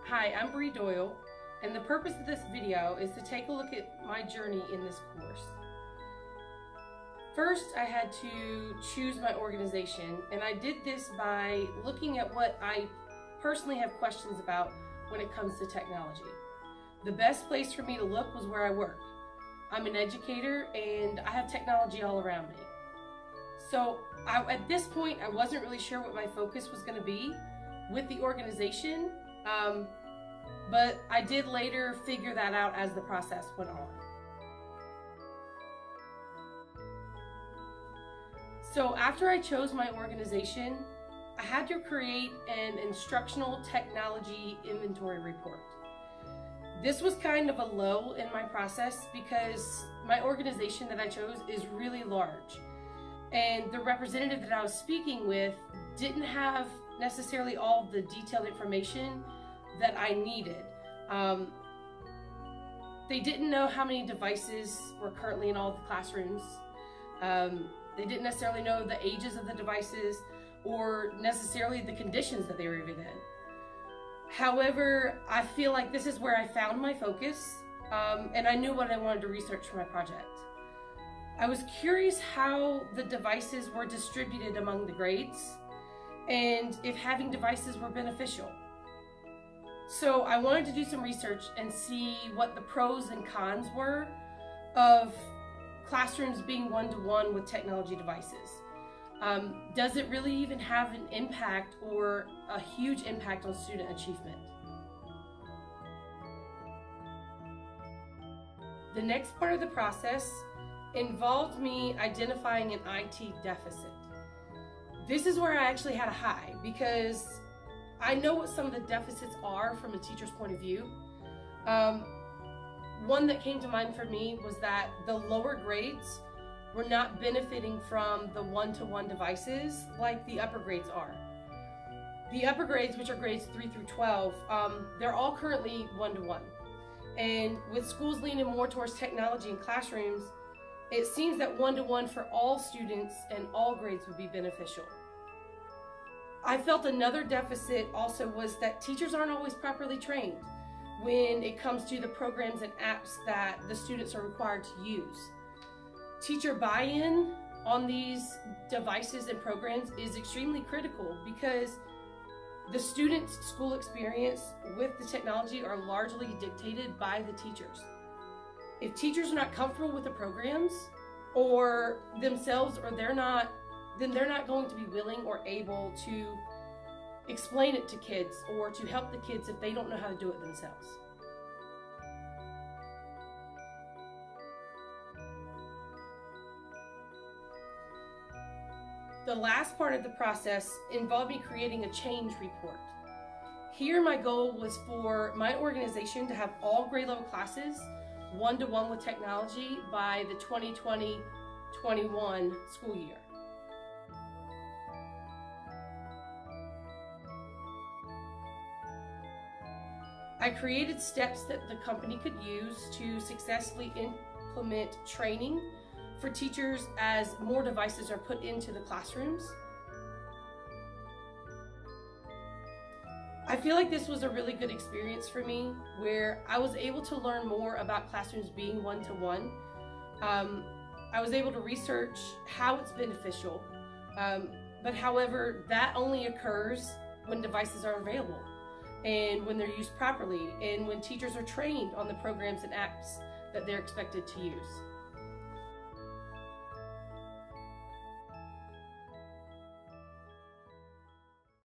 Hi, I'm Bree Doyle, and the purpose of this video is to take a look at my journey in this course. First, I had to choose my organization, and I did this by looking at what I personally have questions about when it comes to technology. The best place for me to look was where I work. I'm an educator, and I have technology all around me. So at this point, I wasn't really sure what my focus was going to be with the organization, but I did later figure that out as the process went on. So after I chose my organization, I had to create an instructional technology inventory report. This was kind of a low in my process because my organization that I chose is really large, and the representative that I was speaking with didn't have necessarily all the detailed information that I needed. They didn't know how many devices were currently in all the classrooms. They didn't necessarily know the ages of the devices or necessarily the conditions that they were even in. However, I feel like this is where I found my focus, and I knew what I wanted to research for my project. I was curious how the devices were distributed among the grades and if having devices were beneficial. So I wanted to do some research and see what the pros and cons were of classrooms being one-to-one with technology devices. Does it really even have an impact or a huge impact on student achievement? The next part of the process involved me identifying an IT deficit. This is where I actually had a high because I know what some of the deficits are from a teacher's point of view. One that came to mind for me was that the lower grades were not benefiting from the one-to-one devices like the upper grades are. The upper grades, which are grades 3 through 12, they're all currently one-to-one. And with schools leaning more towards technology in classrooms, it seems that one-to-one for all students and all grades would be beneficial. I felt another deficit also was that teachers aren't always properly trained when it comes to the programs and apps that the students are required to use. Teacher buy-in on these devices and programs is extremely critical because the students' school experience with the technology are largely dictated by the teachers. If teachers are not comfortable with the programs or themselves, or then they're not going to be willing or able to explain it to kids or to help the kids if they don't know how to do it themselves. The last part of the process involved me creating a change report. Here my goal was for my organization to have all grade level classes one-to-one with technology by the 2020-21 school year. I created steps that the company could use to successfully implement training for teachers as more devices are put into the classrooms. I feel like this was a really good experience for me where I was able to learn more about classrooms being one-to-one. I was able to research how it's beneficial, but however, that only occurs when devices are available and when they're used properly and when teachers are trained on the programs and apps that they're expected to use.